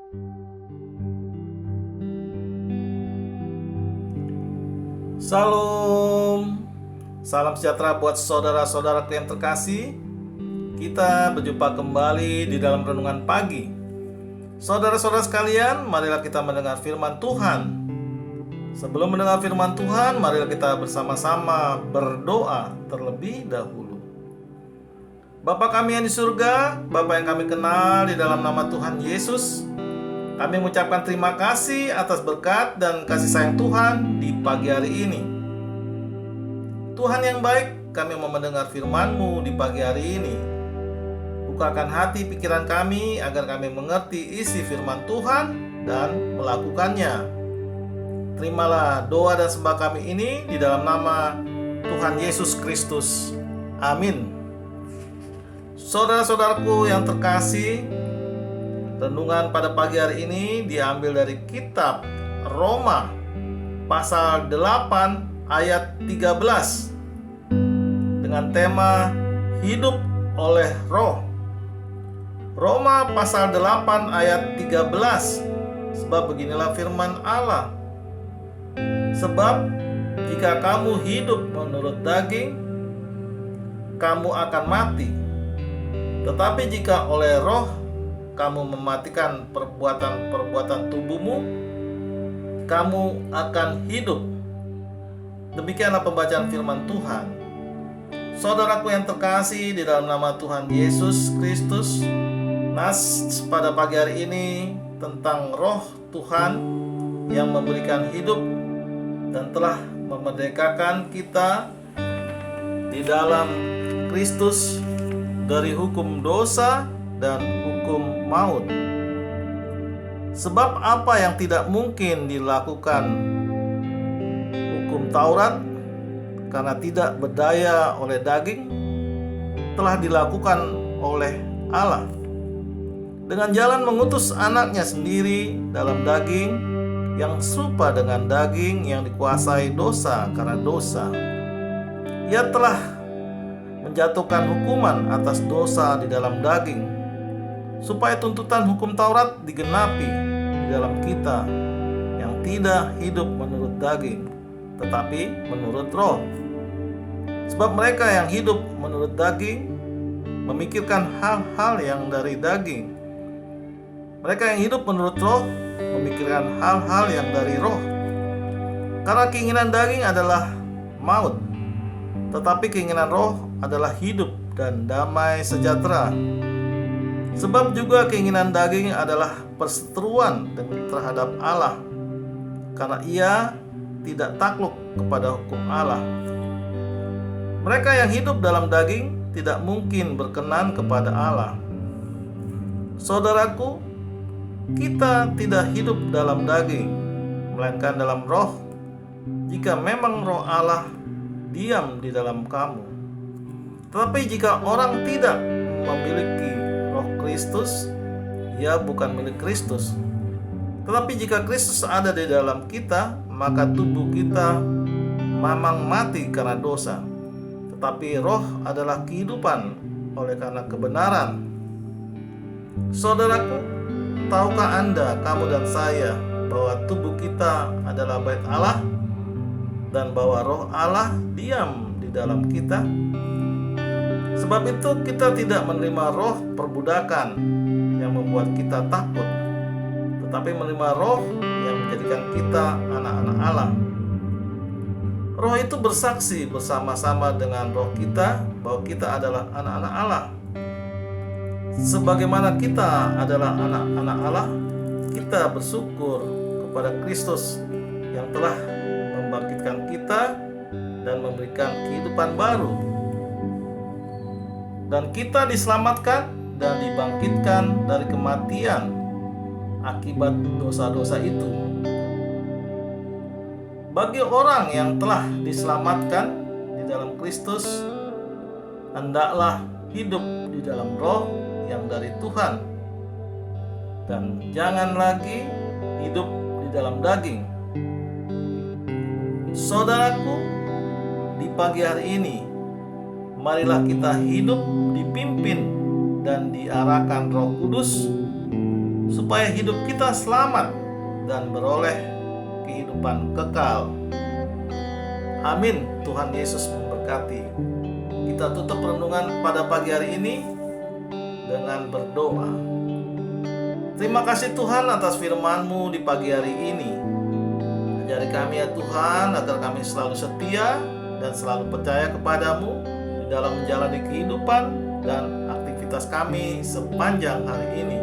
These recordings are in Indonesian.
Salam, salam sejahtera buat saudara-saudaraku yang terkasih. Kita berjumpa kembali di dalam renungan pagi. Saudara-saudara sekalian, marilah kita mendengar firman Tuhan. Sebelum mendengar firman Tuhan, marilah kita bersama-sama berdoa terlebih dahulu. Bapa kami yang di surga, Bapa yang kami kenal di dalam nama Tuhan Yesus, kami mengucapkan terima kasih atas berkat dan kasih sayang Tuhan di pagi hari ini. Tuhan yang baik, kami mau mendengar firman-Mu di pagi hari ini. Bukakan hati pikiran kami agar kami mengerti isi firman Tuhan dan melakukannya. Terimalah doa dan sembah kami ini di dalam nama Tuhan Yesus Kristus. Amin. Saudara-saudaraku yang terkasih, renungan pada pagi hari ini diambil dari kitab Roma pasal 8 ayat 13 dengan tema hidup oleh roh. Roma pasal 8 ayat 13, sebab beginilah firman Allah. Sebab jika kamu hidup menurut daging, kamu akan mati. Tetapi jika oleh roh kamu mematikan perbuatan-perbuatan tubuhmu, kamu akan hidup. Demikianlah pembacaan firman Tuhan. Saudaraku yang terkasih di dalam nama Tuhan Yesus Kristus, nas pada pagi hari ini tentang roh Tuhan yang memberikan hidup dan telah memerdekakan kita di dalam Kristus dari hukum dosa dan hukum maut. Sebab apa yang tidak mungkin dilakukan hukum Taurat karena tidak berdaya oleh daging, telah dilakukan oleh Allah dengan jalan mengutus anaknya sendiri dalam daging yang serupa dengan daging yang dikuasai dosa karena dosa. Ia telah menjatuhkan hukuman atas dosa di dalam daging, supaya tuntutan hukum Taurat digenapi di dalam kita yang tidak hidup menurut daging, tetapi menurut roh. Sebab mereka yang hidup menurut daging memikirkan hal-hal yang dari daging. Mereka yang hidup menurut roh memikirkan hal-hal yang dari roh. Karena keinginan daging adalah maut, tetapi keinginan roh adalah hidup dan damai sejahtera. Sebab juga keinginan daging adalah perseteruan terhadap Allah, karena ia tidak takluk kepada hukum Allah. Mereka yang hidup dalam daging tidak mungkin berkenan kepada Allah. Saudaraku, kita tidak hidup dalam daging, melainkan dalam roh, jika memang roh Allah diam di dalam kamu. Tetapi jika orang tidak memiliki roh Kristus, ia bukan milik Kristus. Tetapi jika Kristus ada di dalam kita, maka tubuh kita memang mati karena dosa, tetapi roh adalah kehidupan oleh karena kebenaran. Saudaraku, tahukah Anda, kamu dan saya, bahwa tubuh kita adalah bait Allah dan bahwa roh Allah diam di dalam kita? Sebab itu kita tidak menerima roh perbudakan yang membuat kita takut, tetapi menerima roh yang menjadikan kita anak-anak Allah. Roh itu bersaksi bersama-sama dengan roh kita bahwa kita adalah anak-anak Allah. Sebagaimana kita adalah anak-anak Allah, kita bersyukur kepada Kristus yang telah membangkitkan kita dan memberikan kehidupan baru. Dan kita diselamatkan dan dibangkitkan dari kematian akibat dosa-dosa itu. Bagi orang yang telah diselamatkan di dalam Kristus, hendaklah hidup di dalam roh yang dari Tuhan, dan jangan lagi hidup di dalam daging. Saudaraku, di pagi hari ini, marilah kita hidup dipimpin dan diarahkan Roh Kudus supaya hidup kita selamat dan beroleh kehidupan kekal. Amin. Tuhan Yesus memberkati. Kita tutup renungan pada pagi hari ini dengan berdoa. Terima kasih Tuhan atas firman-Mu di pagi hari ini. Ajari kami ya Tuhan, agar kami selalu setia dan selalu percaya kepadamu di dalam menjalani kehidupan dan aktivitas kami sepanjang hari ini.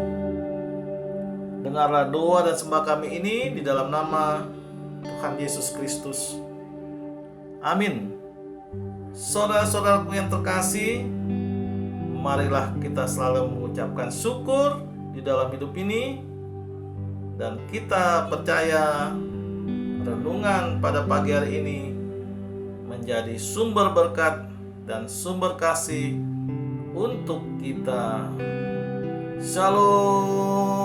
Dengarlah doa dan sembah kami ini di dalam nama Tuhan Yesus Kristus. Amin. Saudara-saudaraku yang terkasih, marilah kita selalu mengucapkan syukur di dalam hidup ini, dan kita percaya renungan pada pagi hari ini menjadi sumber berkat dan sumber kasih untuk kita. Shalom.